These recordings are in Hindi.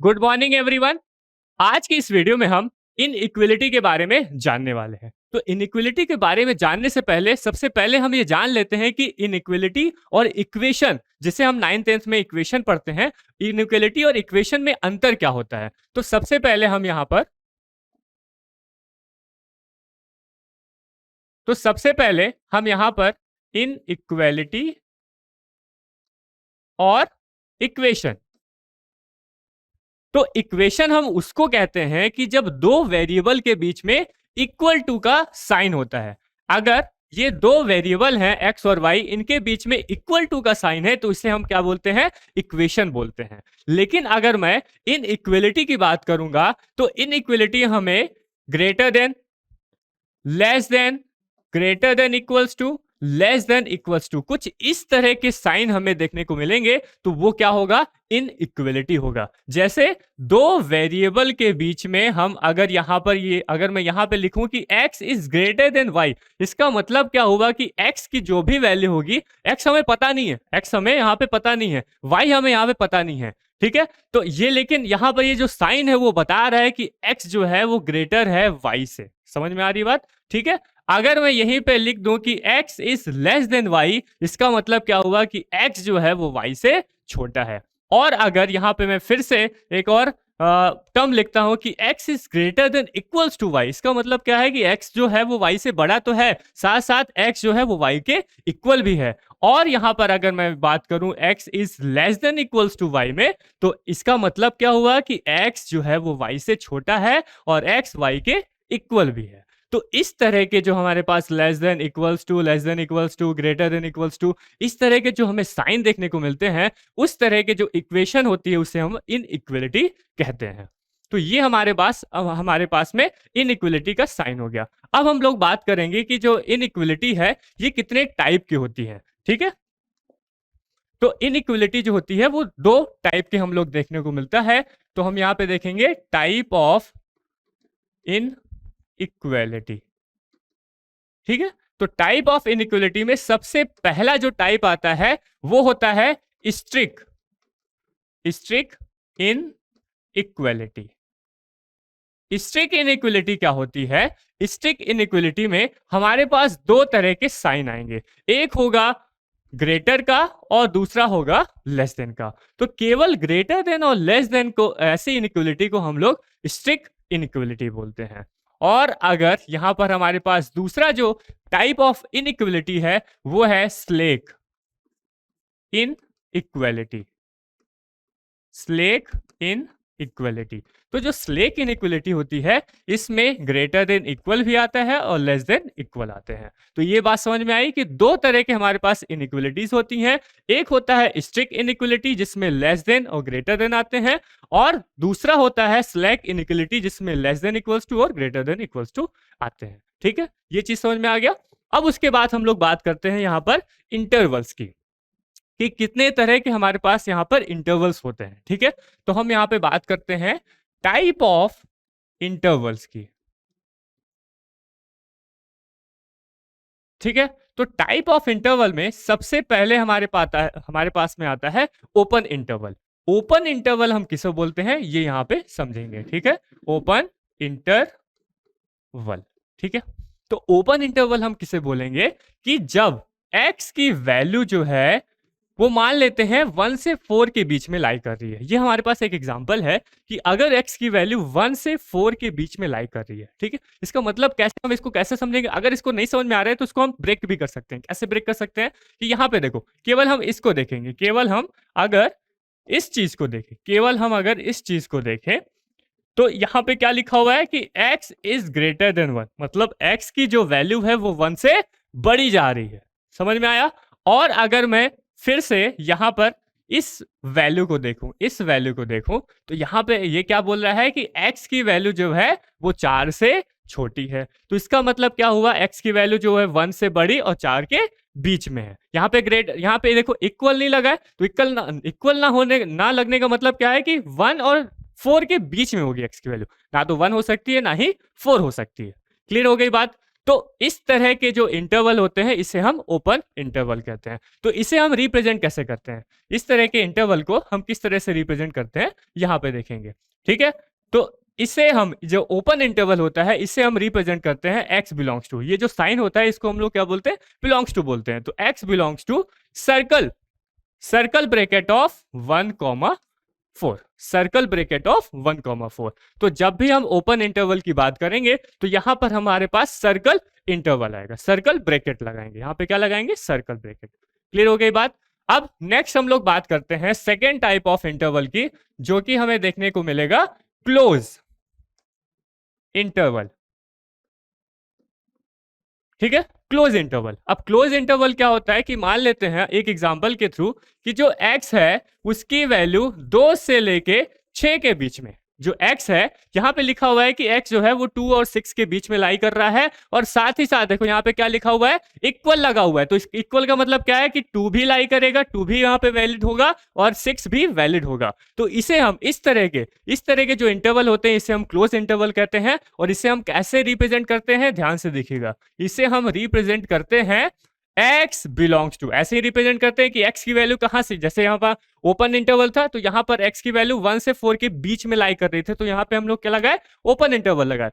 Good morning everyone. आज की इस वीडियो में हम इनइक्विलिटी के बारे में जानने वाले हैं। तो इनइक्विलिटी के बारे में जानने से पहले सबसे पहले हम ये जान लेते हैं कि इनइक्विलिटी और इक्वेशन, जिसे हम 9th-10th में इक्वेशन पढ़ते हैं, इनइक्विलिटी और इक्वेशन में अंतर क्या होता है। तो सबसे पहले हम यहाँ पर इनइक्वालिटी और इक्वेशन। तो इक्वेशन हम उसको कहते हैं कि जब दो वेरिएबल के बीच में इक्वल टू का साइन होता है। अगर ये दो वेरिएबल हैं एक्स और वाई, इनके बीच में इक्वल टू का साइन है तो इसे हम क्या बोलते हैं? इक्वेशन बोलते हैं। लेकिन अगर मैं इन इक्वलिटी की बात करूंगा तो इन इक्वलिटी हमें greater than, less than, greater than equals to, less than equals to, कुछ इस तरह के साइन हमें देखने को मिलेंगे। तो वो क्या होगा? इनइक्वलिटी होगा। जैसे दो वेरिएबल के बीच में हम अगर मैं यहां पे लिखूं कि x is greater then y, इसका मतलब क्या होगा कि x की जो भी वैल्यू होगी, x हमें पता नहीं है, x हमें यहाँ पे पता नहीं है, y हमें यहाँ पे पता नहीं है, ठीक है। तो ये लेकिन यहाँ पर ये जो साइन है वो बता रहा है कि x जो है वो ग्रेटर है y से। समझ में आ रही बात? ठीक है। अगर मैं यहीं पे लिख दूं कि x is less then y, इसका मतलब क्या हुआ कि x जो है वो y से छोटा है। और अगर यहाँ पे मैं फिर से एक और टर्म लिखता हूं कि x is greater than equals to y, इसका मतलब क्या है कि x जो है वो y से बड़ा तो है, साथ साथ x जो है वो y के इक्वल भी है। और यहाँ पर अगर मैं बात करूं x is less than equals to y में, तो इसका मतलब क्या हुआ कि x जो है वो y से छोटा है और x y के इक्वल भी है। तो इस तरह के जो हमारे पास less than equals to, less than equals to, greater than equals to, इस तरह के जो हमें साइन देखने को मिलते हैं, उस तरह के जो इक्वेशन होती है उसे हम इनइक्वलिटी कहते हैं। तो ये हमारे पास में इनइक्वलिटी का साइन हो गया। अब हम लोग बात करेंगे कि जो इनइक्वलिटी है ये कितने टाइप की होती है, ठीक है। तो इनइक्वलिटी जो होती है वो दो टाइप के हम लोग देखने को मिलता है। तो हम यहाँ पे देखेंगे टाइप ऑफ इनइक्वालिटी, ठीक है। तो टाइप ऑफ इनइक्वालिटी में सबसे पहला जो टाइप आता है वो होता है स्ट्रिक्ट इनइक्वालिटी। स्ट्रिक्ट इनइक्वालिटी क्या होती है? स्ट्रिक्ट इनइक्वालिटी में हमारे पास दो तरह के साइन आएंगे, एक होगा ग्रेटर का और दूसरा होगा लेस देन का। तो केवल ग्रेटर देन और लेस देन को, ऐसे इनइक्वालिटी को हम लोग स्ट्रिक्ट इनइक्वालिटी बोलते हैं। और अगर यहां पर हमारे पास दूसरा जो टाइप ऑफ इनइक्वालिटी है वो है स्लैक इनइक्वालिटी। Slack inequality. तो जो स्लैक इनइक्वालिटी होती है इसमें ग्रेटर देन इक्वल भी आता है और लेस देन इक्वल आते हैं। तो ये बात समझ में आई कि दो तरह के हमारे पास इनइक्वालिटीज होती हैं। एक होता है स्ट्रिक्ट इनइक्वालिटी जिसमें लेस देन और ग्रेटर देन आते हैं, और दूसरा होता है स्लैक इनइक्वालिटी जिसमें लेस देन इक्वल्स टू और ग्रेटर देन इक्वल्स टू आते हैं, ठीक है। ये चीज समझ में आ गया। अब उसके बाद हम लोग बात करते हैं यहाँ पर इंटरवल्स की, कि कितने तरह के हमारे पास यहाँ पर इंटरवल्स होते हैं, ठीक है। तो हम यहाँ पे बात करते हैं टाइप ऑफ इंटरवल्स की, ठीक है। तो टाइप ऑफ इंटरवल में सबसे पहले हमारे पास में आता है ओपन इंटरवल। ओपन इंटरवल हम किसे बोलते हैं ये यहाँ पे समझेंगे, ठीक है। ओपन इंटरवल, ठीक है। तो ओपन इंटरवल हम किसे बोलेंगे कि जब x की वैल्यू जो है वो मान लेते हैं 1 से 4 के बीच में लाई कर रही है। ये हमारे पास एक एग्जांपल है कि अगर x की वैल्यू 1 से 4 के बीच में लाई कर रही है, ठीक है। इसका मतलब हम इसको कैसे समझेंगे? अगर इसको नहीं समझ में आ रहा है तो इसको हम ब्रेक भी कर सकते हैं। कैसे ब्रेक कर सकते हैं? कि यहाँ पे देखो, केवल हम इसको देखेंगे, केवल हम अगर इस चीज को देखें तो यहाँ पे क्या लिखा हुआ है कि x इज ग्रेटर देन 1, मतलब x की जो वैल्यू है वो 1 से बड़ी जा रही है। समझ में आया? और अगर मैं फिर से यहां पर इस वैल्यू को देखूं तो यहां पे ये क्या बोल रहा है कि x की वैल्यू जो है वो 4 से छोटी है। तो इसका मतलब क्या हुआ? x की वैल्यू जो है 1 से बड़ी और 4 के बीच में है। यहाँ पे देखो इक्वल नहीं लगा है, तो इक्वल ना लगने का मतलब क्या है कि 1 और 4 के बीच में होगी x की वैल्यू, ना तो 1 हो सकती है ना ही 4 हो सकती है। क्लियर हो गई बात? तो इस तरह के जो इंटरवल होते हैं इसे हम ओपन इंटरवल कहते हैं। तो इसे हम रिप्रेजेंट कैसे करते हैं, इस तरह के इंटरवल को हम किस तरह से रिप्रेजेंट करते हैं यहाँ पे देखेंगे। ठीक है, तो इसे हम जो ओपन इंटरवल होता है इसे हम रिप्रेजेंट करते हैं x बिलोंग्स टू, ये जो साइन होता है इसको हम लोग क्या बोलते हैं, बिलोंग्स टू बोलते हैं। तो x belongs to circle bracket of 1,4, circle bracket of 1,4। तो जब भी हम ओपन इंटरवल की बात करेंगे तो यहां पर हमारे पास सर्कल इंटरवल आएगा, सर्कल ब्रैकेट लगाएंगे, यहां पे क्या लगाएंगे, सर्कल ब्रैकेट। क्लियर हो गई बात। अब नेक्स्ट हम लोग बात करते हैं सेकेंड टाइप ऑफ इंटरवल की, जो कि हमें देखने को मिलेगा क्लोज इंटरवल। ठीक है, क्लोज इंटरवल। अब क्लोज इंटरवल क्या होता है कि मान लेते हैं एक एग्जांपल के थ्रू कि जो x है उसकी वैल्यू 2 से लेके 6 के बीच में, जो x है यहाँ पे लिखा हुआ है कि x जो है वो 2 और 6 के बीच में लाई कर रहा है, और साथ ही साथ देखो यहाँ पे क्या लिखा हुआ है, इक्वल लगा हुआ है। तो इस इक्वल का मतलब क्या है कि 2 भी लाई करेगा, 2 भी यहाँ पे वैलिड होगा और 6 भी वैलिड होगा। तो इसे हम इस तरह के जो इंटरवल होते हैं इसे हम क्लोज इंटरवल कहते हैं। और इसे हम कैसे रिप्रेजेंट करते हैं, ध्यान से देखिएगा, इसे हम रिप्रेजेंट करते हैं x बिलोंग्स टू, ऐसे ही रिप्रेजेंट करते हैं कि x की वैल्यू कहां से, जैसे यहाँ पर ओपन इंटरवल था तो यहाँ पर x की वैल्यू 1 से 4 के बीच में लाई कर रही थी, तो यहाँ पे हम लोग क्या लगाए, ओपन इंटरवल लगाए।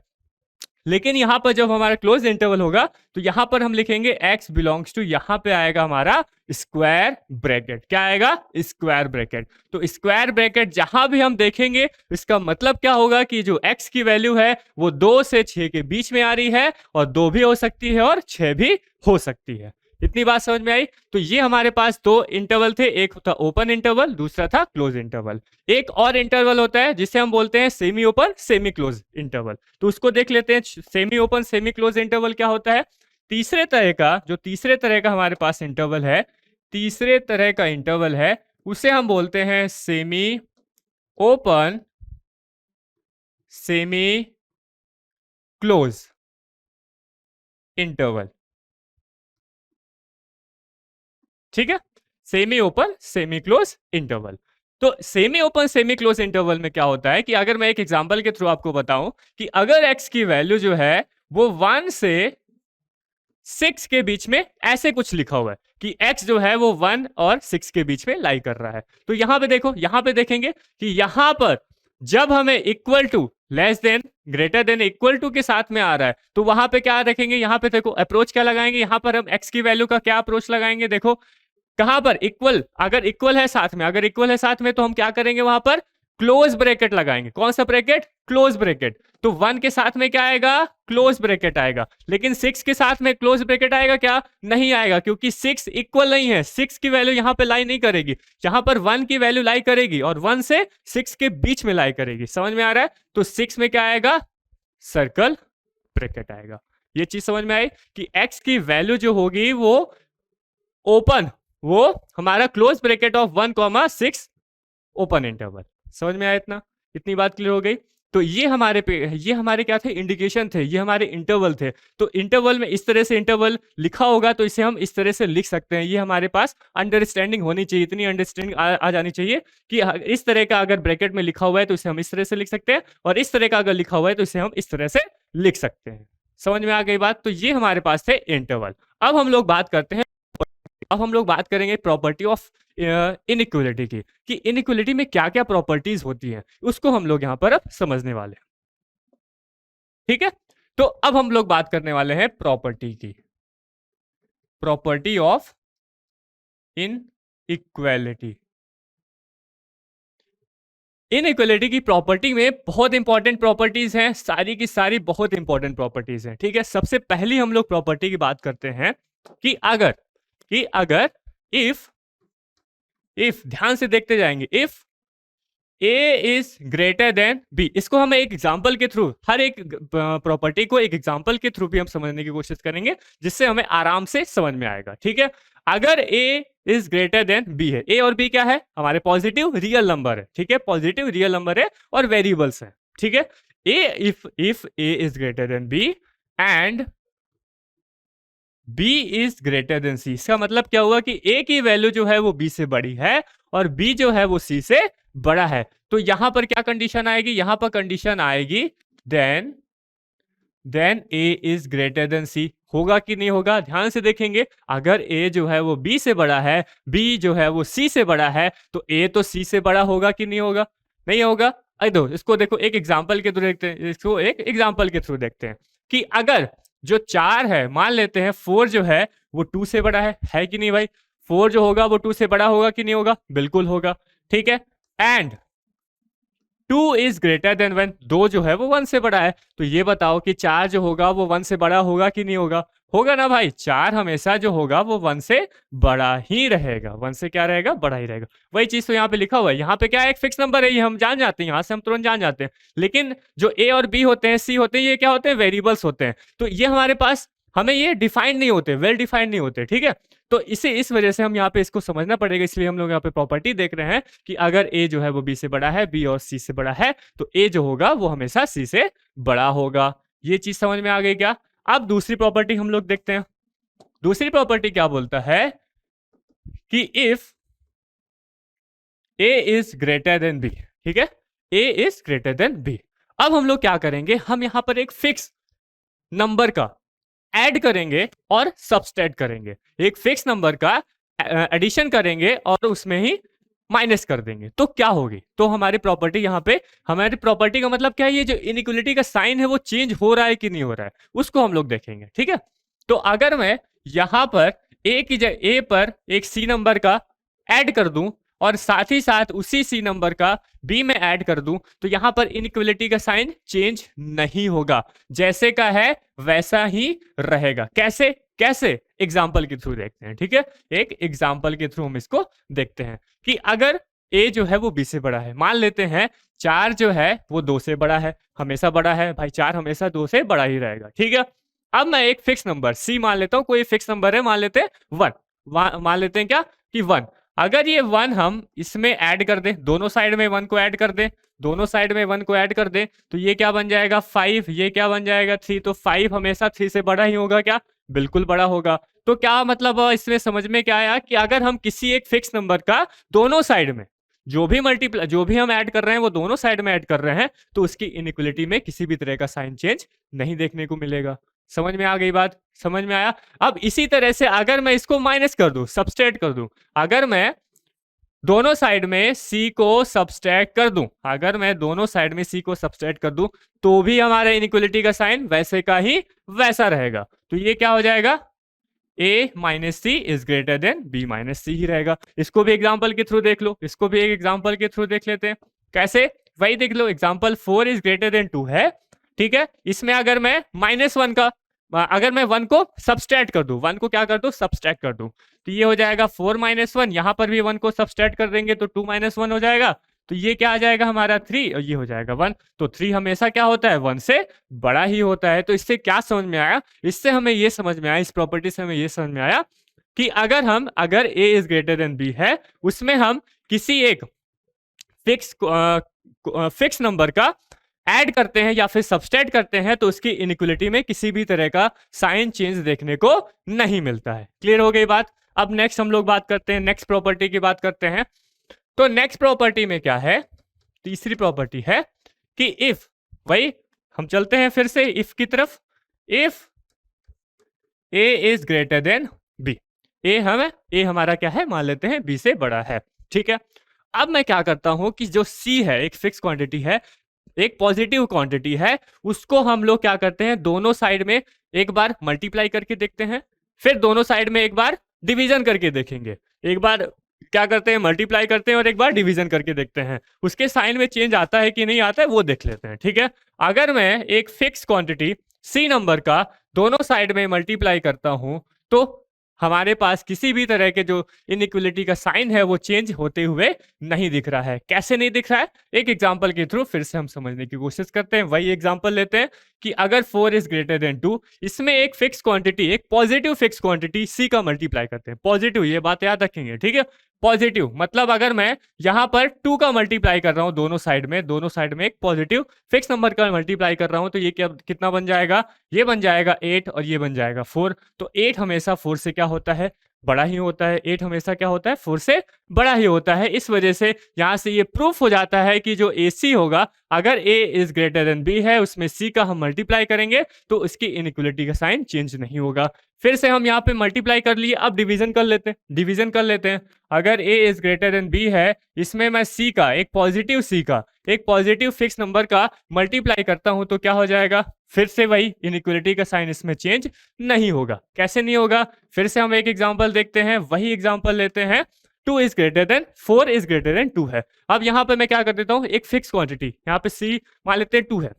लेकिन यहाँ पर जब हमारा क्लोज इंटरवल होगा तो यहाँ पर हम लिखेंगे x बिलोंग्स टू, यहाँ पे आएगा हमारा स्क्वायर ब्रैकेट। क्या आएगा, स्क्वायर ब्रैकेट। तो स्क्वायर ब्रैकेट जहां भी हम देखेंगे इसका मतलब क्या होगा कि जो x की वैल्यू है वो 2 से 6 के बीच में आ रही है, और 2 भी हो सकती है और 6 भी हो सकती है। इतनी बात समझ में आई। तो ये हमारे पास दो इंटरवल थे, एक था ओपन इंटरवल, दूसरा था क्लोज इंटरवल। एक और इंटरवल होता है जिसे हम बोलते हैं semi open semi close interval, तो उसको देख लेते हैं। Semi open semi close interval क्या होता है, तीसरे तरह का हमारे पास इंटरवल है, तीसरे तरह का इंटरवल है उसे हम बोलते हैं semi open semi close interval. ठीक है, semi open semi close interval. तो semi open semi close interval में क्या होता है कि अगर मैं एक एग्जांपल के थ्रू आपको बताऊं कि अगर x की वैल्यू जो है वो 1 से 6 के बीच में ऐसे कुछ लिखा हुआ है कि x जो है वो 1 और 6 के बीच में लाई कर रहा है, तो यहां पे देखो, यहां पे देखेंगे कि यहां पर जब हमें equal to, less than, greater than, equal to के साथ में आ रहा है तो वहां पे क्या रखेंगे, यहां पे देखो अप्रोच क्या लगाएंगे, यहां पर हम x की वैल्यू का क्या अप्रोच लगाएंगे, देखो कहां पर इक्वल, अगर इक्वल है साथ में, अगर इक्वल है साथ में तो हम क्या करेंगे, वहां पर क्लोज ब्रैकेट लगाएंगे। कौन सा ब्रैकेट, क्लोज ब्रैकेट। तो 1 के साथ में क्या आएगा, क्लोज ब्रैकेट आएगा। लेकिन 6 के साथ में क्लोज ब्रैकेट आएगा क्या, नहीं आएगा, क्योंकि 6 इक्वल नहीं है, 6 की वैल्यू यहां पे लाई नहीं करेगी, यहां पर 1 की वैल्यू लाई करेगी और 1 से 6 के बीच में लाई करेगी। समझ में आ रहा है। तो 6 में क्या आएगा, सर्कल ब्रैकेट आएगा। ये चीज समझ में आई कि x की वैल्यू जो होगी वो ओपन, वो हमारा close bracket of 1,6 open interval. समझ में आया इतना, इतनी बात क्लियर हो गई। तो ये हमारे क्या थे, इंडिकेशन थे, ये हमारे इंटरवल थे। तो इंटरवल में इस तरह से इंटरवल लिखा होगा तो इसे हम इस तरह से लिख सकते हैं। ये हमारे पास अंडरस्टैंडिंग होनी चाहिए, इतनी अंडरस्टैंडिंग आ जानी चाहिए कि इस तरह का अगर ब्रैकेट में लिखा हुआ है तो इसे हम इस तरह से लिख सकते हैं, और इस तरह का अगर लिखा हुआ है तो इसे हम इस तरह से लिख सकते हैं। समझ में आ गई बात। तो ये हमारे पास थे इंटरवल। अब हम लोग बात करते हैं, अब हम लोग बात करेंगे प्रॉपर्टी ऑफ इनइक्वलिटी की, कि इनइक्वलिटी में क्या क्या प्रॉपर्टीज होती हैं, उसको हम लोग यहां पर अब समझने वाले हैं। ठीक है, तो अब हम लोग बात करने वाले हैं प्रॉपर्टी की, प्रॉपर्टी ऑफ इनइक्वालिटी। इनइक्वालिटी की प्रॉपर्टी में बहुत इंपॉर्टेंट प्रॉपर्टीज हैं, सारी की सारी बहुत इंपॉर्टेंट प्रॉपर्टीज हैं। ठीक है, सबसे पहली हम लोग प्रॉपर्टी की बात करते हैं कि अगर इफ ध्यान से देखते जाएंगे, if A is greater than B, इसको हम एक एग्जांपल के थ्रू, हर एक प्रॉपर्टी को एक एग्जांपल के थ्रू भी हम समझने की कोशिश करेंगे, जिससे हमें आराम से समझ में आएगा। ठीक है, अगर ए इज ग्रेटर देन बी है, ए और बी क्या है, हमारे पॉजिटिव रियल नंबर है। ठीक है, पॉजिटिव रियल नंबर है और वेरिएबल्स है। ठीक है, if A is greater than B and b is greater than c, इसका मतलब क्या हुआ कि a की वैल्यू जो है वो b से बड़ी है और b जो है वो c से बड़ा है। तो यहां पर क्या कंडीशन आएगी, यहां पर कंडीशन आएगी then then A is greater than C. होगा कि नहीं होगा, ध्यान से देखेंगे। अगर ए जो है वो बी से बड़ा है, बी जो है वो सी से बड़ा है, तो ए तो सी से बड़ा होगा कि नहीं होगा? नहीं होगा। अरे दो इसको देखो, एक एग्जाम्पल के थ्रू देखते हैं, इसको एक एग्जाम्पल के थ्रू देखते हैं कि अगर जो 4 है, मान लेते हैं 4 जो है वो 2 से बड़ा है कि नहीं भाई? 4 जो होगा वो 2 से बड़ा होगा कि नहीं होगा? बिल्कुल होगा, ठीक है। एंड 2 इज ग्रेटर देन 1, 2 जो है वो 1 से बड़ा है। तो ये बताओ कि 4 जो होगा वो 1 से बड़ा होगा कि नहीं होगा? होगा ना भाई। 4 हमेशा जो होगा वो 1 से बड़ा ही रहेगा, 1 से क्या रहेगा? बड़ा ही रहेगा। वही चीज तो यहाँ पे लिखा हुआ है। यहाँ पे क्या है? एक फिक्स नंबर है, ये हम जान जाते हैं, यहाँ से हम तुरंत जान जाते हैं। लेकिन जो ए और बी होते हैं, सी होते हैं, ये क्या होते हैं? वेरिएबल्स होते हैं। तो ये हमारे पास, हमें ये डिफाइंड नहीं होते, वेल डिफाइंड नहीं होते, ठीक है। तो इस वजह से हम यहाँ पे इसको समझना पड़ेगा। इसलिए हम लोग यहाँ पे प्रॉपर्टी देख रहे हैं कि अगर ए जो है वो बी से बड़ा है, बी और सी से बड़ा है, तो ए जो होगा वो हमेशा सी से बड़ा होगा। ये चीज समझ में आ गई क्या? अब दूसरी प्रॉपर्टी हम लोग देखते हैं। दूसरी प्रॉपर्टी क्या बोलता है कि if A is greater than B, ठीक है, A is greater than B. अब हम लोग क्या करेंगे? हम यहां पर एक फिक्स नंबर का ऐड करेंगे और सबस्ट्रैक्ट करेंगे। एक फिक्स नंबर का एडिशन करेंगे और उसमें ही माइनस कर देंगे, तो क्या होगी? तो हमारी प्रॉपर्टी यहाँ पे, हमारी प्रॉपर्टी का मतलब क्या है? ये जो इनइक्वलिटी का साइन है वो चेंज हो रहा है कि नहीं हो रहा है, उसको हम लोग देखेंगे, ठीक है। तो अगर मैं यहां पर ए की जगह ए पर एक सी नंबर का ऐड कर दूं और साथ ही साथ उसी सी नंबर का बी में ऐड कर दूं, तो यहां पर इनइक्वलिटी का साइन चेंज नहीं होगा, जैसे का है वैसा ही रहेगा। कैसे कैसे? एग्जाम्पल के थ्रू देखते हैं, ठीक है। एक एग्जाम्पल के थ्रू हम इसको देखते हैं कि अगर ए जो है वो बी से बड़ा है, मान लेते हैं 4 जो है वो 2 से बड़ा है, हमेशा बड़ा है भाई, 4 हमेशा 2 से बड़ा ही रहेगा, ठीक है। अब मैं एक फिक्स नंबर सी मान लेता हूं, कोई फिक्स नंबर है, मान लेते हैं 1, मान लेते हैं क्या कि 1। अगर ये 1 हम इसमें ऐड कर दें, दोनों साइड में 1 को ऐड कर दें, दोनों साइड में 1 को ऐड कर दें, तो ये क्या बन जाएगा? 5। ये क्या बन जाएगा? 3। तो 5 हमेशा 3 से बड़ा ही होगा क्या? बिल्कुल बड़ा होगा। तो क्या मतलब इसमें समझ में क्या आया कि अगर हम किसी एक फिक्स नंबर का दोनों साइड में जो भी हम ऐड कर रहे हैं वो दोनों साइड में ऐड कर रहे हैं, तो उसकी इनइक्वलिटी में किसी भी तरह का साइन चेंज नहीं देखने को मिलेगा। समझ में आ गई बात? समझ में आया? अब इसी तरह से अगर मैं इसको माइनस कर दूं, सबस्ट्रैक्ट कर दूं, अगर मैं दोनों साइड में c को सबस्ट्रैक्ट कर दूं, अगर मैं दोनों साइड में c को सबस्ट्रैक्ट कर दूं, तो भी हमारा इनइक्वलिटी का साइन वैसे का ही वैसा रहेगा। तो ये क्या हो जाएगा? a minus C is greater than b minus C ही रहेगा। इसको भी एग्जांपल के थ्रू देख लो, इसको भी एक एग्जांपल के थ्रू देख लेते हैं। कैसे? वही देख लो, एग्जांपल 4 इज ग्रेटर देन 2 है, ठीक है। इसमें अगर मैं -1 का, अगर मैं 1 को सबस्ट्रैक्ट कर दूं, 1 को क्या कर दूं? सबस्ट्रैक्ट कर दूं, तो ये हो जाएगा 4 - 1। यहां पर भी 1 को सबस्ट्रैक्ट कर देंगे तो 2 - 1 हो जाएगा, तो ये क्या आ जाएगा हमारा? 3, और ये हो जाएगा 1। तो 3 हमेशा क्या होता है? 1 से बड़ा ही होता है। तो इससे क्या समझ में आया? इससे हमें ये समझ में आया, इस प्रॉपर्टी से हमें ये समझ में आया कि अगर ए इज ग्रेटर देन बी है, उसमें हम किसी एक फिक्स नंबर का ऐड करते हैं या फिर सबस्ट्रैक्ट करते हैं, तो उसकी इनइक्वलिटी में किसी भी तरह का साइन चेंज देखने को नहीं मिलता है। क्लियर हो गई बात? अब नेक्स्ट हम लोग बात करते हैं, नेक्स्ट प्रॉपर्टी की बात करते हैं। तो नेक्स्ट प्रॉपर्टी में क्या है? तीसरी प्रॉपर्टी है कि इफ, वही हम चलते हैं फिर से इफ की तरफ। If A is greater than B, A हमारा क्या है? मान लेते हैं बी से बड़ा है, ठीक है। अब मैं क्या करता हूं कि जो सी है, एक फिक्स क्वांटिटी है, एक पॉजिटिव क्वांटिटी है, उसको हम लोग क्या करते हैं? दोनों साइड में एक बार मल्टीप्लाई करके देखते हैं, फिर दोनों साइड में एक बार डिवीजन करके देखेंगे। एक बार क्या करते हैं? मल्टीप्लाई करते हैं और एक बार डिवीजन करके देखते हैं, उसके साइन में चेंज आता है कि नहीं आता है वो देख लेते हैं, ठीक है। अगर मैं एक फिक्स क्वांटिटी सी नंबर का दोनों साइड में मल्टीप्लाई करता हूं, तो हमारे पास किसी भी तरह के जो इनइक्वलिटी का साइन है वो चेंज होते हुए नहीं दिख रहा है। कैसे नहीं दिख रहा है? एक एग्जांपल के थ्रू फिर से हम समझने की कोशिश करते हैं। वही एग्जांपल लेते हैं कि अगर 4 इज ग्रेटर देन 2, इसमें एक फिक्स क्वांटिटी, एक पॉजिटिव फिक्स क्वांटिटी सी का मल्टीप्लाई करते हैं। पॉजिटिव, ये बात याद रखेंगे, ठीक है। पॉजिटिव मतलब अगर मैं यहाँ पर 2 का मल्टीप्लाई कर रहा हूँ दोनों साइड में एक पॉजिटिव फिक्स नंबर का मल्टीप्लाई कर रहा हूँ, तो ये क्या कितना बन जाएगा? ये बन जाएगा 8 और ये बन जाएगा 4। तो 8 हमेशा 4 से क्या होता है? बड़ा ही होता है, 8 हमेशा क्या होता है 4 से बड़ा ही होता है। इस वजह से यहाँ से ये प्रूफ हो जाता है कि जो AC होगा, अगर A is greater than B है, उसमें C का हम मल्टीप्लाई करेंगे तो उसकी इनइक्वलिटी का साइन चेंज नहीं होगा। फिर से हम यहाँ पे मल्टीप्लाई कर लिए, अब डिवीजन कर लेते हैं, डिवीजन कर लेते हैं। अगर A is greater than B है, इसमें मैं C का एक पॉजिटिव C का एक पॉजिटिव फिक्स नंबर का मल्टीप्लाई करता हूं तो क्या हो जाएगा, फिर से वही इनइक्वलिटी का साइन इसमें चेंज नहीं होगा। कैसे नहीं होगा, फिर से हम एक एग्जांपल देखते हैं, वही एग्जांपल लेते हैं। 2 is greater then 4 is greater then 2 है। अब यहाँ पे मैं क्या कर देता हूँ, एक फिक्स क्वांटिटी यहाँ पे C मान लेते हैं 2 है,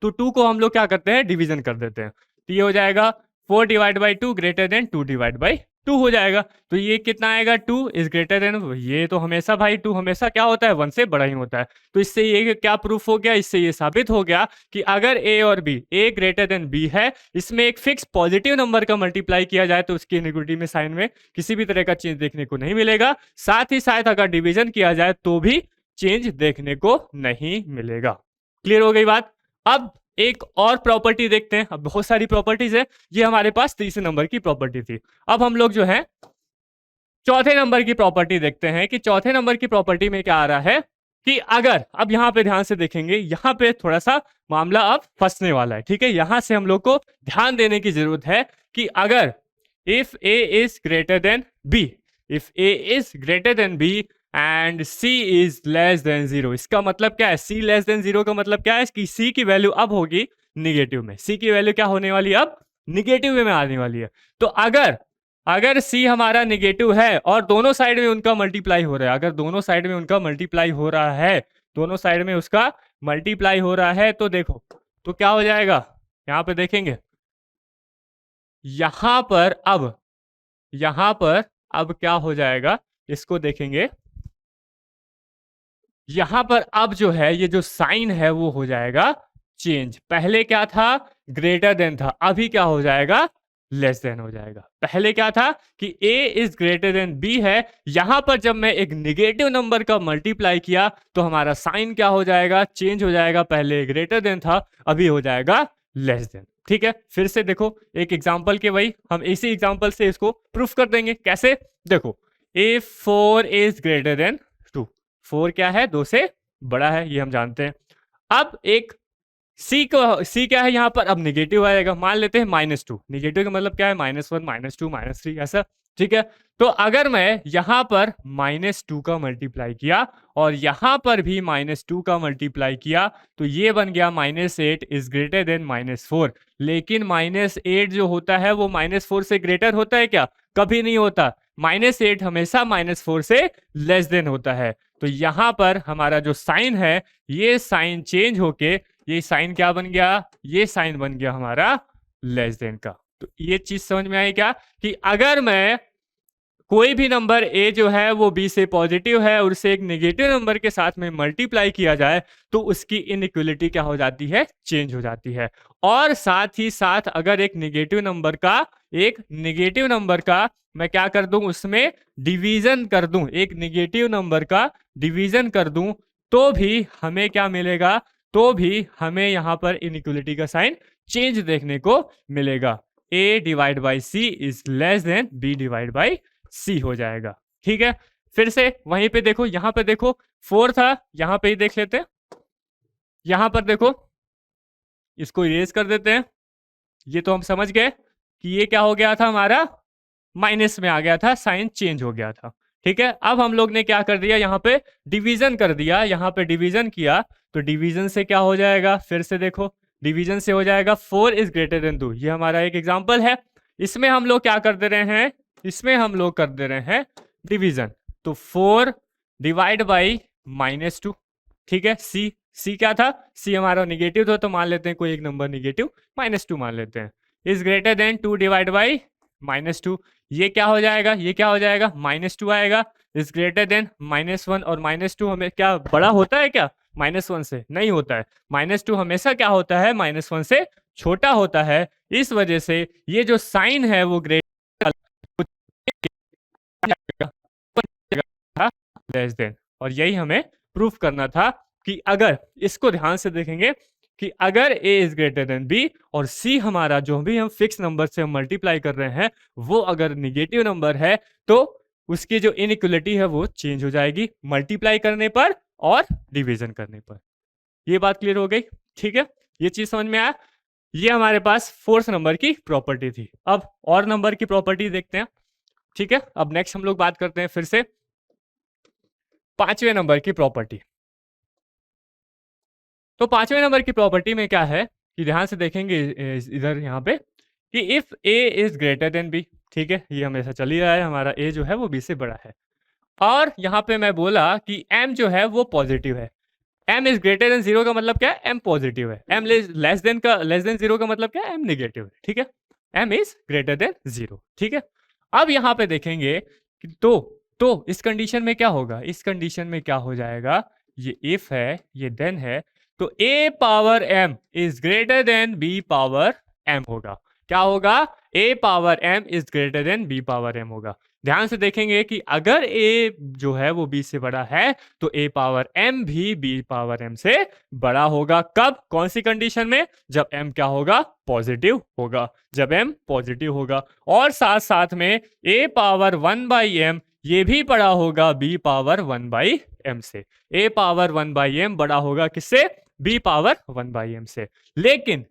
तो 2 को हम लोग क्या करते हैं डिवीजन कर देते हैं, तो ये हो जाएगा 4 divide by 2 greater than 2 divide by 2 हो जाएगा। तो ये कितना आएगा, 2 इज ग्रेटर देन, ये तो हमेशा भाई 2 हमेशा क्या होता है 1 से बड़ा ही होता है। तो इससे ये क्या प्रूफ हो गया, इससे ये साबित हो गया कि अगर A और B, A greater than B है, इसमें एक फिक्स पॉजिटिव नंबर का मल्टीप्लाई किया जाए तो उसकी इनइक्वलिटी में साइन में किसी भी तरह का चेंज देखने को नहीं मिलेगा। साथ ही साथ अगर डिवीजन किया जाए तो भी चेंज देखने को नहीं मिलेगा। क्लियर हो गई बात। अब एक और प्रॉपर्टी देखते हैं, अब बहुत सारी प्रॉपर्टीज है, ये हमारे पास तीसरे नंबर की प्रॉपर्टी थी। अब हम लोग जो है चौथे नंबर की प्रॉपर्टी देखते हैं कि चौथे नंबर की प्रॉपर्टी में क्या आ रहा है कि अगर, अब यहां पे ध्यान से देखेंगे, यहां पे थोड़ा सा मामला अब फंसने वाला है, ठीक है। यहां से हम लोग को ध्यान देने की जरूरत है कि अगर if A is greater than B, if A is greater than B and C is less then 0, इसका मतलब क्या है, C लेस देन 0 का मतलब क्या है कि C की वैल्यू अब होगी निगेटिव में, C की वैल्यू क्या होने वाली है अब निगेटिव में आने वाली है। तो अगर अगर C हमारा निगेटिव है और दोनों साइड में उनका मल्टीप्लाई हो रहा है, अगर दोनों साइड में उनका मल्टीप्लाई हो रहा है, दोनों साइड में उसका मल्टीप्लाई हो रहा है, तो देखो तो क्या हो जाएगा, यहां पे देखेंगे, यहां पर अब यहां पर अब क्या हो जाएगा, इसको देखेंगे, यहां पर अब जो है ये जो साइन है वो हो जाएगा चेंज। पहले क्या था ग्रेटर देन था, अभी क्या हो जाएगा लेस देन हो जाएगा। पहले क्या था कि A is greater than B है, यहां पर जब मैं एक निगेटिव नंबर का मल्टीप्लाई किया तो हमारा साइन क्या हो जाएगा चेंज हो जाएगा, पहले ग्रेटर देन था अभी हो जाएगा लेस देन। ठीक है, फिर से देखो एक एग्जांपल के, वही हम इसी एग्जांपल से इसको प्रूफ कर देंगे। कैसे, देखो if 4 इज ग्रेटर देन 2, 4 क्या है 2 से बड़ा है, ये हम जानते हैं। अब एक C क्या है यहाँ पर अब निगेटिव आएगा, मान लेते हैं -2, निगेटिव का मतलब क्या है -1 -2 -3 ऐसा, ठीक है। तो अगर मैं यहाँ पर -2 का मल्टीप्लाई किया और यहाँ पर भी -2 का मल्टीप्लाई किया तो ये बन गया -8 इज ग्रेटर देन -4। लेकिन -8 जो होता है वो -4 से ग्रेटर होता है क्या, कभी नहीं होता। -8 हमेशा -4 से लेस देन होता है। तो यहाँ पर हमारा जो साइन है ये साइन चेंज होके ये साइन क्या बन गया, ये साइन बन गया हमारा लेस देन का। तो ये चीज समझ में आई क्या कि अगर मैं कोई भी नंबर A जो है वो B से पॉजिटिव है और उसे एक नेगेटिव नंबर के साथ में मल्टीप्लाई किया जाए तो उसकी इनइक्वलिटी क्या हो जाती है चेंज हो जाती है। और साथ ही साथ अगर एक नेगेटिव नंबर का मैं क्या कर दूं उसमें डिवीजन कर दूं, एक नेगेटिव नंबर का डिवीजन कर दूं तो भी हमें क्या मिलेगा, तो भी हमें यहां पर इनइक्वलिटी का साइन चेंज देखने को मिलेगा। A divide by C is less then B divide by C हो जाएगा। ठीक है, फिर से वहीं पे देखो, यहां पे देखो 4 था, यहां पे ही देख लेते हैं, यहां पर देखो इसको इरेज कर देते हैं। ये तो हम समझ गए कि ये क्या हो गया था हमारा माइनस में आ गया था, साइन चेंज हो गया था। ठीक है, अब हम लोग ने क्या कर दिया यहाँ पे डिवीजन कर दिया, यहाँ पे डिवीजन किया तो डिवीजन से क्या हो जाएगा, फिर से देखो डिवीजन से हो जाएगा 4 इज ग्रेटर देन 2, ये हमारा एक एग्जांपल है। इसमें हम लोग क्या कर दे रहे हैं, इसमें हम लोग कर दे रहे हैं डिवीजन, तो 4 डिवाइड बाई -2। ठीक है, सी क्या था, सी हमारा निगेटिव था तो मान लेते हैं कोई एक नंबर निगेटिव -2 मान लेते हैं, is greater then 2 divide by -2। ये क्या हो जाएगा, ये क्या हो जाएगा -2 आएगा, इज ग्रेटर देन -1 और -2 हमें क्या बड़ा होता है क्या -1 से, नहीं होता है। -2 हमेशा क्या होता है -1 से छोटा होता है। इस वजह से ये जो साइन है वो ग्रेटर लेस देन, और यही हमें प्रूफ करना था कि अगर इसको ध्यान से देखेंगे कि अगर ए इज ग्रेटर देन बी और सी हमारा जो भी हम फिक्स नंबर से हम मल्टीप्लाई कर रहे हैं वो अगर निगेटिव नंबर है तो उसकी जो इनइक्वलिटी है वो चेंज हो जाएगी मल्टीप्लाई करने पर और डिवीजन करने पर। ये बात क्लियर हो गई? ठीक है, ये चीज समझ में आया। ये हमारे पास फोर्थ नंबर की प्रॉपर्टी थी। अब और नंबर की प्रॉपर्टी देखते हैं। ठीक है, अब नेक्स्ट हम लोग बात करते हैं फिर से पांचवें नंबर की प्रॉपर्टी। तो पांचवें नंबर की प्रॉपर्टी में क्या है कि ध्यान से देखेंगे इधर यहाँ पे कि if A is greater than B, ठीक है, ये हमेशा चल ही रहा है, हमारा ए जो है वो बी से बड़ा है। और यहाँ पे मैं बोला कि m जो है वो पॉजिटिव है। m is greater than zero का मतलब क्या है? m पॉजिटिव है। m लेस देन जीरो का मतलब क्या है? m नेगेटिव है। ठीक है, m is greater than zero. ठीक है, अब यहाँ पे देखेंगे कि तो इस कंडीशन में क्या होगा? इस कंडीशन में क्या हो जाएगा? ये इफ है, ये देन है, तो a power m is greater than b power m होगा। क्या होगा? a power m is greater than b power m होगा। ध्यान से देखेंगे कि अगर a जो है वो b से बड़ा है तो a पावर m भी b पावर m से बड़ा होगा। कब? कौन सी कंडीशन में? जब m क्या होगा? पॉजिटिव होगा। जब m पॉजिटिव होगा और साथ साथ में a पावर 1/m ये भी बड़ा होगा b पावर 1/m से। a पावर 1/m बड़ा होगा किससे? b पावर 1/m से। लेकिन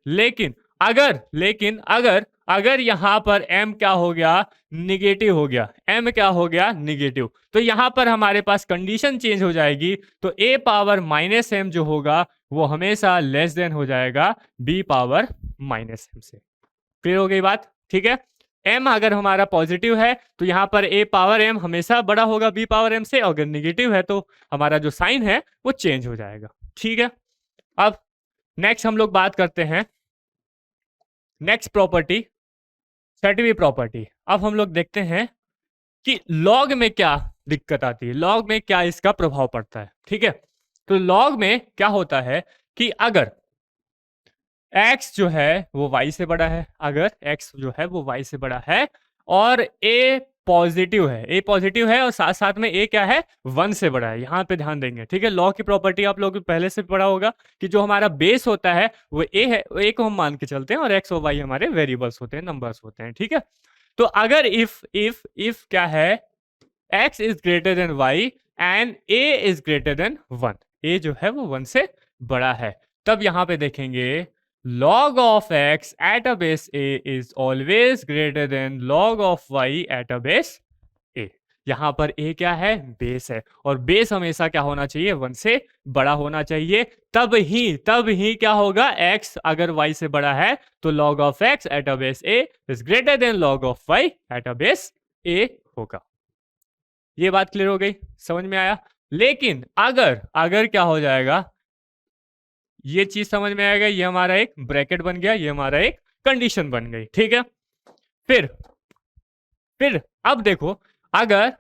अगर यहां पर m क्या हो गया? निगेटिव हो गया। m क्या हो गया? निगेटिव। तो यहां पर हमारे पास कंडीशन चेंज हो जाएगी, तो a पावर माइनस m जो होगा वो हमेशा लेस देन हो जाएगा b पावर माइनस m से। क्लियर हो गई बात? ठीक है, m अगर हमारा पॉजिटिव है तो यहाँ पर a पावर m हमेशा बड़ा होगा b पावर m से, और अगर निगेटिव है तो हमारा जो साइन है वो चेंज हो जाएगा। ठीक है, अब नेक्स्ट हम लोग बात करते हैं नेक्स्ट प्रॉपर्टी, छठवीं प्रॉपर्टी। अब हम लोग देखते हैं कि लॉग में क्या दिक्कत आती है, लॉग में क्या इसका प्रभाव पड़ता है। ठीक है, तो लॉग में क्या होता है कि अगर x जो है वो y से बड़ा है, अगर x जो है वो y से बड़ा है और a पॉजिटिव है, a पॉजिटिव है और साथ साथ में a क्या है? 1 से बड़ा है। यहाँ पे ध्यान देंगे। ठीक है, लॉ की प्रॉपर्टी आप लोग पहले से पढ़ा होगा कि जो हमारा बेस होता है वो a है, a को हम मान के चलते हैं और x और y हमारे वेरिएबल्स होते हैं, नंबर्स होते हैं। ठीक है, तो अगर इफ क्या है? x is greater then y and a is greater then 1, a जो है वो 1 से बड़ा है, तब यहाँ पे देखेंगे log of x at a base a is always greater than log of y at a base a। यहाँ पर a क्या है? बेस है, और बेस हमेशा क्या होना चाहिए? 1 से बड़ा होना चाहिए। तब ही क्या होगा? x अगर y से बड़ा है तो log of x at a base a is greater than log of y at a base a होगा। ये बात क्लियर हो गई? समझ में आया? लेकिन अगर क्या हो जाएगा? ये चीज समझ में आएगा, ये हमारा एक ब्रैकेट बन गया, ये हमारा एक कंडीशन बन गई। ठीक है, फिर अब देखो, अगर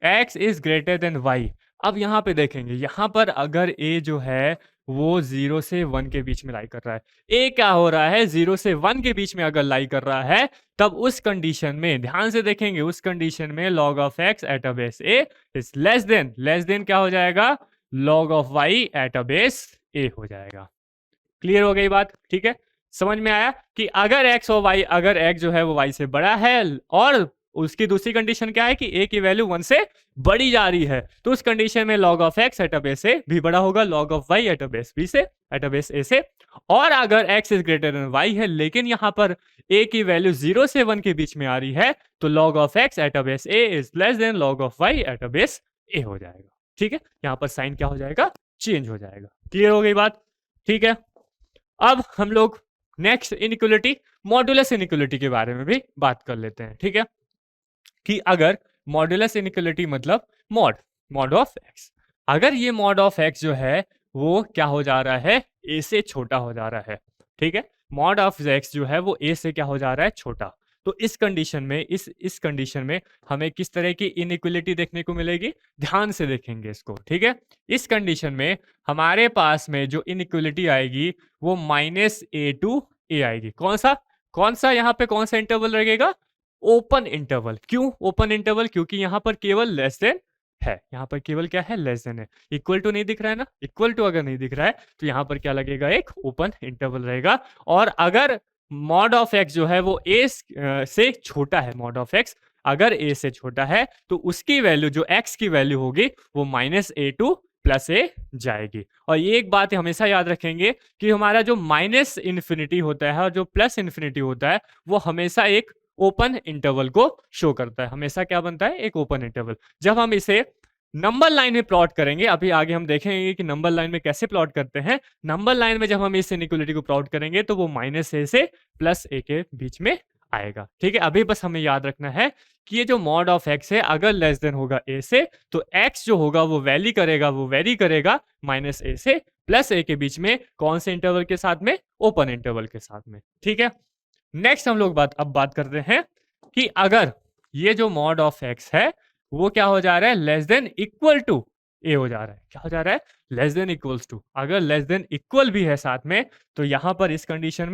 x is greater then y, अब यहां पे देखेंगे, यहां पर अगर a जो है वो 0 से 1 के बीच में लाई कर रहा है, a क्या हो रहा है? 0 से 1 के बीच में अगर लाई कर रहा है, तब उस कंडीशन में ध्यान से देखेंगे, उस कंडीशन में log of x at a base a is less than क्या हो जाएगा? log of y at a base a हो जाएगा। क्लियर हो गई बात? ठीक है, समझ में आया कि अगर x और y, अगर x जो है वो y से बड़ा है और उसकी दूसरी कंडीशन क्या है कि a की वैल्यू 1 से बड़ी जा रही है, तो उस कंडीशन में log of x at a base a भी बड़ा होगा log of y at a base b से, एट अ बेस a से। और अगर x is greater then y है लेकिन यहाँ पर a की वैल्यू 0 से 1 के बीच में आ रही है, तो log of x at a base a is less then log of y at a base a हो जाएगा। ठीक है, यहाँ पर साइन क्या हो जाएगा? चेंज हो जाएगा। क्लियर हो गई बात? ठीक है, अब हम लोग नेक्स्ट इनइक्वालिटी, मॉड्यूलस इनइक्वालिटी के बारे में भी बात कर लेते हैं। ठीक है, कि अगर मॉड्यूलस इनइक्वालिटी मतलब मॉड ऑफ एक्स, अगर ये मॉड ऑफ एक्स जो है वो क्या हो जा रहा है? ए से छोटा हो जा रहा है। ठीक है, मॉड ऑफ एक्स जो है वो ए से क्या हो जा रहा है? छोटा। तो इस कंडीशन में इस कंडीशन में हमें किस तरह की इनइक्वालिटी देखने को मिलेगी? ध्यान से देखेंगे इसको। ठीक है, इस कंडीशन में हमारे पास में जो इनइक्वालिटी आएगी वो -a to a आएगी। कौन सा यहाँ पे कौन सा इंटरवल लगेगा? Open interval. क्यों ओपन इंटरवल? क्योंकि यहाँ पर केवल लेस देन है। यहाँ पर केवल क्या है, लेस देन है। इक्वल टू नहीं दिख रहा है ना, इक्वल टू अगर नहीं दिख रहा है तो यहाँ पर क्या लगेगा, एक ओपन इंटरवल रहेगा। और अगर मॉड ऑफ एक्स जो है वो ए से छोटा है, मॉड ऑफ एक्स अगर ए से छोटा है तो उसकी वैल्यू, जो एक्स की वैल्यू होगी वो -a2 + a जाएगी। और ये एक बात हमेशा याद रखेंगे कि हमारा जो माइनस इन्फिनिटी होता है और जो प्लस इन्फिनिटी होता है वो हमेशा एक ओपन इंटरवल को शो करता है। हमेशा क्या बनता है, एक ओपन इंटरवल। जब हम इसे नंबर लाइन में प्लॉट करेंगे, अभी आगे हम देखेंगे कि नंबर लाइन में कैसे प्लॉट करते हैं। नंबर लाइन में जब हम इस इनइक्वालिटी को प्लॉट करेंगे तो वो -a से +a के बीच में आएगा। ठीक है, अभी बस हमें याद रखना है कि ये जो मॉड ऑफ एक्स है अगर लेस देन होगा a से तो x जो होगा वो वेरी करेगा -a से +a के बीच में। कौन से इंटरवल के साथ में, ओपन इंटरवल के साथ में। ठीक है, नेक्स्ट हम लोग अब बात करते हैं कि अगर ये जो मॉड ऑफ एक्स है वो क्या हो जा रहा है, लेस देन इक्वल टू ए हो जा रहा है। क्या हो जा रहा है, लेस देन इक्वल्स टू। अगर लेस देन इक्वल भी है साथ में तो यहां पर इस कंडीशन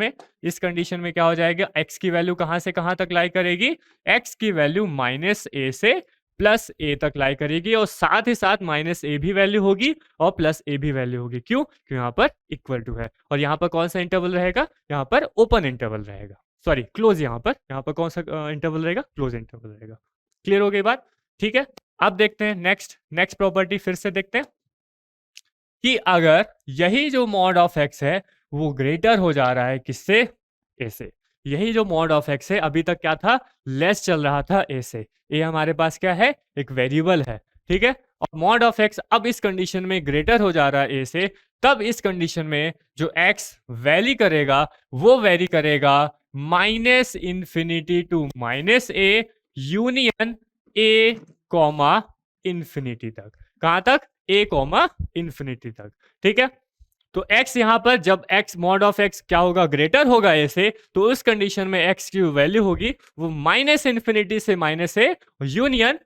में क्या हो जाएगा, एक्स की वैल्यू कहां से कहां तक लाई करेगी, एक्स की वैल्यू -a से +a तक लाई करेगी। और साथ ही साथ -a भी वैल्यू होगी और +a भी वैल्यू होगी। क्यों, क्योंकि यहाँ पर इक्वल टू है। और यहाँ पर कौन सा इंटरवल रहेगा, यहाँ पर ओपन इंटरवल रहेगा, सॉरी क्लोज। यहाँ पर कौन सा इंटरवल रहेगा, क्लोज इंटरवल रहेगा। क्लियर हो गई बात। ठीक है, अब देखते हैं नेक्स्ट प्रॉपर्टी फिर से देखते हैं कि अगर यही जो मॉड ऑफ एक्स है वो ग्रेटर हो जा रहा है किससे, ए से। यही जो मॉड ऑफ एक्स है अभी तक क्या था, लेस चल रहा था ए से। ए हमारे पास क्या है, एक वेरिएबल है। ठीक है, और मॉड ऑफ एक्स अब इस कंडीशन में ग्रेटर हो जा रहा है ए से, तब इस कंडीशन में जो एक्स वैरी करेगा वो वैरी करेगा -∞ to -a union a comma infinity तक। कहां तक, a कॉमा इंफिनिटी तक। ठीक है, तो x यहां पर जब x मॉड ऑफ x क्या होगा, ग्रेटर होगा a से, तो उस कंडीशन में x की वैल्यू होगी वो -∞ से -a union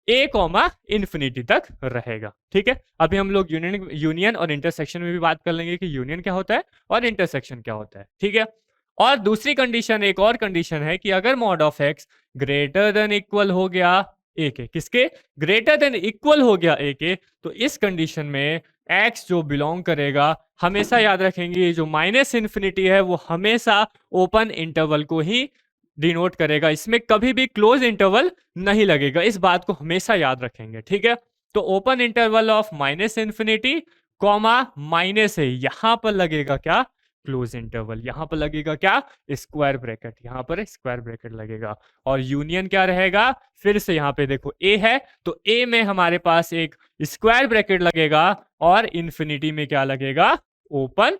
a comma infinity तक रहेगा। ठीक है, अभी हम लोग यूनियन और इंटरसेक्शन में भी बात कर लेंगे कि यूनियन क्या होता है और इंटरसेक्शन क्या होता है। ठीक है, और दूसरी कंडीशन, एक और कंडीशन है कि अगर mod of x greater than equal हो गया a के, किसके, ग्रेटर देन इक्वल हो गया a के, तो इस कंडीशन में x जो बिलोंग करेगा, हमेशा याद रखेंगे जो -∞ है वो हमेशा ओपन इंटरवल को ही डिनोट करेगा। इसमें कभी भी क्लोज इंटरवल नहीं लगेगा, इस बात को हमेशा याद रखेंगे। ठीक है, तो ओपन इंटरवल ऑफ -∞, -a, यहां पर लगेगा क्या, क्लोज इंटरवल। यहां पर लगेगा क्या, स्क्वायर ब्रैकेट, यहां पर स्क्वायर ब्रैकेट लगेगा। और यूनियन क्या रहेगा, फिर से यहां पे देखो a है तो a में हमारे पास एक स्क्वायर ब्रैकेट लगेगा और इंफिनिटी में क्या लगेगा, ओपन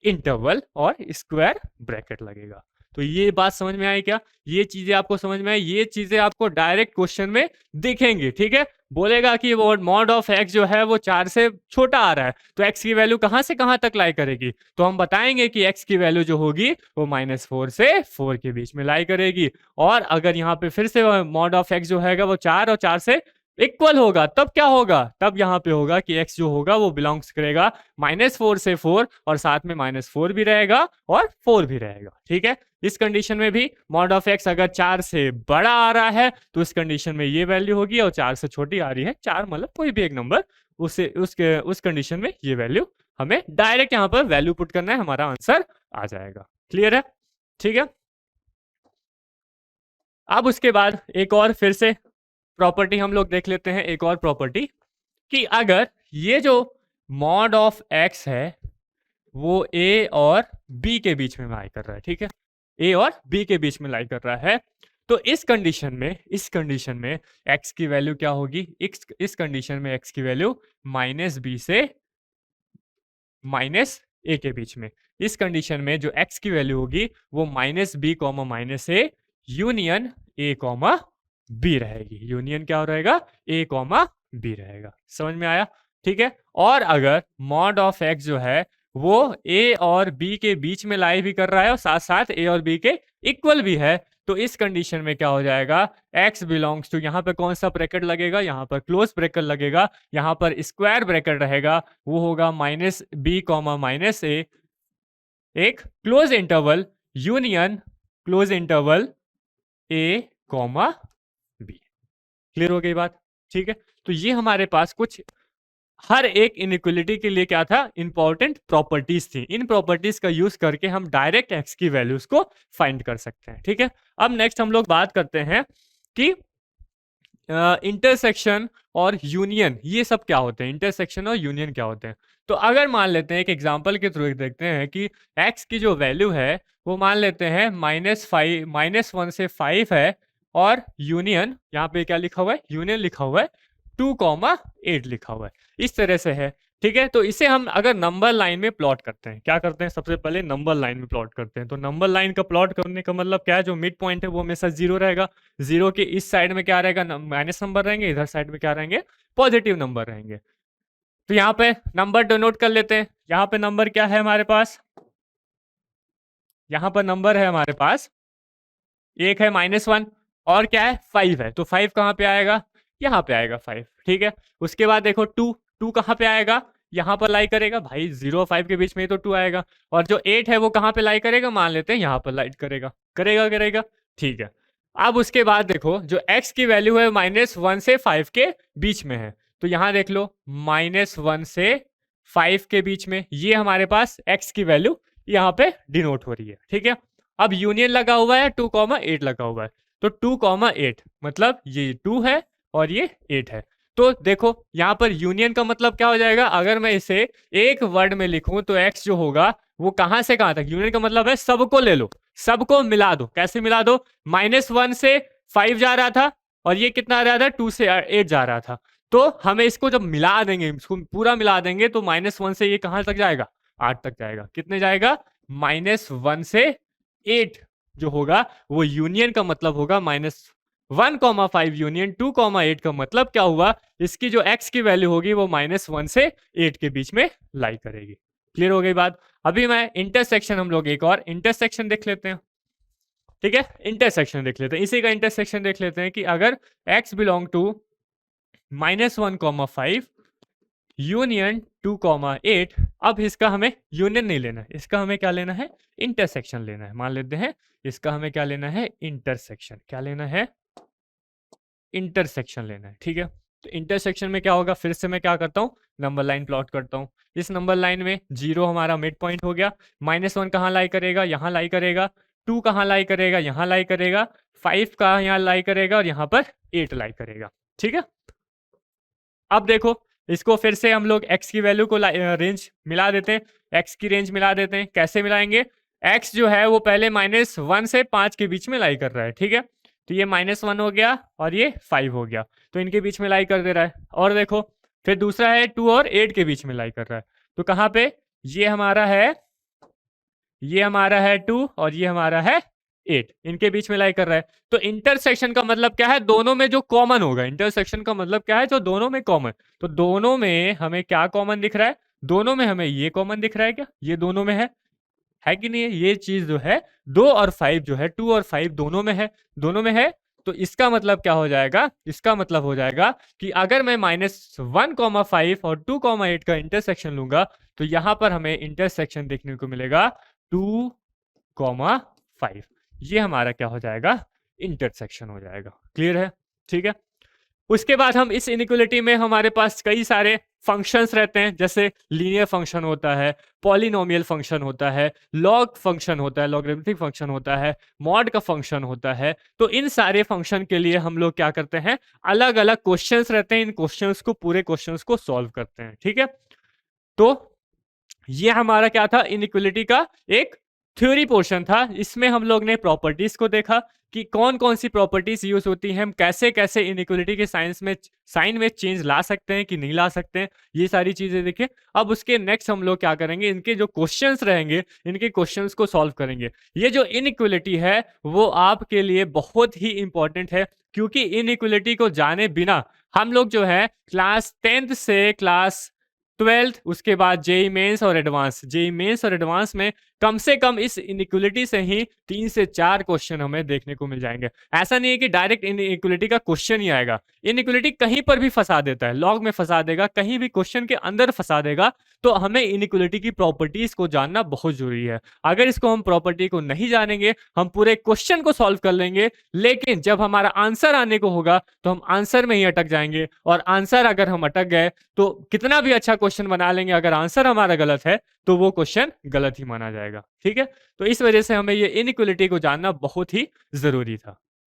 इंटरवल और स्क्वायर ब्रैकेट लगेगा। तो ये बात समझ में आई क्या, ये चीजें आपको समझ में आई, ये चीजें आपको डायरेक्ट क्वेश्चन में दिखेंगी। ठीक है, बोलेगा कि वो मॉड ऑफ एक्स जो है वो 4 से छोटा आ रहा है तो एक्स की वैल्यू कहां से कहां तक लाई करेगी, तो हम बताएंगे कि एक्स की वैल्यू जो होगी वो -4 से 4 के बीच में लाई करेगी। और अगर यहाँ पे फिर से मॉड ऑफ एक्स जो है वो 4 और 4 से इक्वल होगा तब क्या होगा, तब यहाँ पे होगा कि x जो होगा वो बिलोंग्स करेगा -4 से 4 और साथ में -4 भी रहेगा और 4 भी रहेगा। ठीक है, इस कंडीशन में भी मॉड ऑफ x अगर 4 से बड़ा आ रहा है तो इस कंडीशन में ये वैल्यू होगी, और 4 से छोटी आ रही है, 4 मतलब कोई भी एक नंबर, उस कंडीशन में ये वैल्यू हमें डायरेक्ट यहाँ पर वैल्यू पुट करना है, हमारा आंसर आ जाएगा। क्लियर है। ठीक है, अब उसके बाद एक और फिर से प्रॉपर्टी हम लोग देख लेते हैं, एक और प्रॉपर्टी कि अगर ये जो मॉड ऑफ एक्स है वो a और b के बीच में लाई कर रहा है। ठीक है, a और b के बीच में लाई कर रहा है, तो इस कंडीशन में x की वैल्यू क्या होगी, इस कंडीशन में x की वैल्यू -b से -a के बीच में। इस कंडीशन में जो x की वैल्यू होगी वो -b, -a union a, b रहेगी। यूनियन क्या रहेगा, a, b रहेगा। समझ में आया। ठीक है, और अगर मॉड ऑफ x जो है वो a और b के बीच में लाई भी कर रहा है और साथ साथ a और b के इक्वल भी है, तो इस कंडीशन में क्या हो जाएगा, x बिलोंग्स टू, यहाँ पर कौन सा ब्रैकेट लगेगा, यहाँ पर क्लोज ब्रैकेट लगेगा, यहाँ पर स्क्वायर ब्रैकेट रहेगा, वो होगा -b, -a, एक close interval union close interval a, b। Clear हो गई बात। ठीक है, तो ये हमारे पास कुछ हर एक इनइक्वलिटी के लिए क्या था, इंपॉर्टेंट प्रॉपर्टीज थी। इन प्रॉपर्टीज का यूज करके हम डायरेक्ट एक्स की वैल्यूज को फाइंड कर सकते हैं। ठीक है, अब नेक्स्ट हम लोग बात करते हैं कि इंटरसेक्शन और यूनियन ये सब क्या होते हैं, इंटरसेक्शन और यूनियन क्या होते हैं। तो अगर मान लेते हैं एक एग्जांपल के थ्रू देखते हैं कि x की जो वैल्यू है वो मान लेते हैं -1 से 5 है, और यूनियन यहाँ पे क्या लिखा हुआ है, यूनियन लिखा हुआ है 2,8 लिखा हुआ है, इस तरह से है। ठीक है, तो इसे हम अगर नंबर लाइन में प्लॉट करते हैं, क्या करते हैं, सबसे पहले नंबर लाइन में प्लॉट करते हैं। तो नंबर लाइन का प्लॉट करने का मतलब क्या है, जो मिड पॉइंट है वो हमेशा 0 रहेगा, 0 के इस साइड में क्या रहेगा, माइनस नंबर रहेंगे, इधर साइड में क्या रहेंगे, पॉजिटिव नंबर रहेंगे। तो यहाँ पे नंबर डिनोट कर लेते हैं। यहाँ पे नंबर क्या है हमारे पास, यहाँ पर नंबर है हमारे पास एक है -1 और क्या है 5 है, तो 5 कहाँ पे आएगा, यहाँ पे आएगा 5। ठीक है, उसके बाद देखो 2 कहाँ पे आएगा, यहाँ पर लाई करेगा भाई, 0 और 5 के बीच में ही तो 2 आएगा। और जो 8 है वो कहाँ पे लाई करेगा, मान लेते हैं यहाँ पर लाई करेगा, करेगा। ठीक है, अब उसके बाद देखो जो x की वैल्यू है -1 से 5 के बीच में है, तो यहाँ देख लो -1 से 5 के बीच में ये हमारे पास x की वैल्यू यहाँ पे डिनोट हो रही है। ठीक है, अब यूनियन लगा हुआ है 2,8 लगा हुआ है, तो 2,8 मतलब ये 2 है और ये 8 है। तो देखो यहाँ पर यूनियन का मतलब क्या हो जाएगा, अगर मैं इसे एक वर्ड में लिखूं तो x जो होगा वो कहां से कहां तक, यूनियन का मतलब है सबको ले लो, सबको मिला दो। कैसे मिला दो, -1 से 5 जा रहा था और ये कितना आ रहा था, 2 से 8 जा रहा था। तो हमें इसको जब मिला देंगे, इसको पूरा मिला देंगे तो -1 से ये कहां तक जाएगा, 8 तक जाएगा। कितने जाएगा, -1 से 8 जो होगा वो यूनियन का मतलब होगा -1,5 यूनियन 2,8 का मतलब क्या हुआ, इसकी जो x की वैल्यू होगी वो -1 से 8 के बीच में लाई करेगी। क्लियर हो गई बात। अभी मैं इंटरसेक्शन, हम लोग एक और इंटरसेक्शन देख लेते हैं। ठीक है, इंटरसेक्शन देख लेते हैं, इसी का इंटरसेक्शन देख लेते हैं कि अगर x बिलोंग टू -1,5 यूनियन 2,8, अब इसका हमें यूनियन नहीं लेना है, इसका हमें क्या लेना है, इंटरसेक्शन लेना है। मान लेते हैं इसका हमें क्या लेना है, इंटरसेक्शन, क्या लेना है, इंटरसेक्शन लेना है। ठीक है, तो इंटरसेक्शन में क्या होगा, फिर से मैं क्या करता हूँ, नंबर लाइन प्लॉट करता हूँ। इस नंबर लाइन में 0 हमारा मिड पॉइंट हो गया, -1 कहाँ लाई करेगा, यहाँ लाई करेगा, 2 कहाँ लाई करेगा, यहाँ लाई करेगा, 5 कहाँ यहाँ लाई करेगा और यहाँ पर 8 लाई करेगा। ठीक है, अब देखो इसको फिर से हम लोग x की वैल्यू को रेंज मिला देते हैं, x की रेंज मिला देते हैं। कैसे मिलाएंगे, x जो है वो पहले -1 से 5 के बीच में लाई कर रहा है। ठीक है, तो ये -1 हो गया और ये 5 हो गया, तो इनके बीच में लाई कर दे रहा है। और देखो फिर दूसरा है 2 और 8 के बीच में लाई कर रहा है, तो कहाँ पे, ये हमारा है 2 और ये हमारा है 8, इनके बीच में लाई कर रहा है। तो इंटरसेक्शन का मतलब क्या है, दोनों में जो कॉमन होगा, इंटरसेक्शन का मतलब क्या है, जो दोनों में कॉमन। तो दोनों में हमें क्या कॉमन दिख रहा है, दोनों में हमें ये कॉमन दिख रहा है, क्या ये दोनों में है कि नहीं है, ये चीज जो है 2 और 5 जो है, 2 और 5 दोनों में है। तो इसका मतलब क्या हो जाएगा, इसका मतलब हो जाएगा कि अगर मैं -1,5 और 2,8 का इंटरसेक्शन लूंगा तो यहां पर हमें इंटरसेक्शन देखने को मिलेगा 2,5, ये हमारा क्या हो जाएगा, इंटरसेक्शन हो जाएगा। क्लियर है। ठीक है, उसके बाद हम इस इनइक्वालिटी में हमारे पास कई सारे फंक्शंस रहते हैं, जैसे लीनियर फंक्शन होता है, पॉलिनोमियल फंक्शन होता है, लॉग फंक्शन होता है, लॉगरिथमिक फंक्शन होता है, मॉड का फंक्शन होता है। तो इन सारे फंक्शन के लिए हम लोग क्या करते हैं, अलग अलग क्वेश्चंस रहते हैं, इन क्वेश्चंस को, पूरे क्वेश्चंस को सॉल्व करते हैं। ठीक है, तो ये हमारा क्या था, इनइक्वालिटी का एक थ्योरी पोर्शन था। इसमें हम लोग ने प्रॉपर्टीज को देखा कि कौन कौन सी प्रॉपर्टीज यूज होती हैं, हम कैसे कैसे इनइक्वालिटी के साइन में चेंज ला सकते हैं कि नहीं ला सकते हैं, ये सारी चीजें देखें। अब उसके नेक्स्ट हम लोग क्या करेंगे, इनके जो क्वेश्चंस रहेंगे, इनके क्वेश्चंस को सॉल्व करेंगे। ये जो इनइक्वालिटी है वो आपके लिए बहुत ही इंपॉर्टेंट है, क्योंकि इनइक्वालिटी को जाने बिना हम लोग जो है क्लास 10th से क्लास 12th, उसके बाद जेई मेंस और एडवांस में कम से कम इस इनइक्वलिटी से ही 3 से 4 क्वेश्चन हमें देखने को मिल जाएंगे। ऐसा नहीं है कि डायरेक्ट इनइक्वलिटी का क्वेश्चन ही आएगा, इनइक्वलिटी कहीं पर भी फंसा देता है, लॉग में फंसा देगा, कहीं भी क्वेश्चन के अंदर फंसा देगा। तो हमें इनइक्वलिटी की प्रॉपर्टीज को जानना बहुत जरूरी है। अगर इसको हम प्रॉपर्टी को नहीं जानेंगे, हम पूरे क्वेश्चन को सॉल्व कर लेंगे, लेकिन जब हमारा आंसर आने को होगा तो हम आंसर में ही अटक जाएंगे। और आंसर अगर हम अटक गए तो कितना भी अच्छा क्वेश्चन बना लेंगे, अगर आंसर हमारा गलत है तो वो क्वेश्चन गलत ही माना जाएगा। ठीक है, तो इस वजह से हमें ये इनइक्वलिटी को जानना बहुत ही जरूरी था।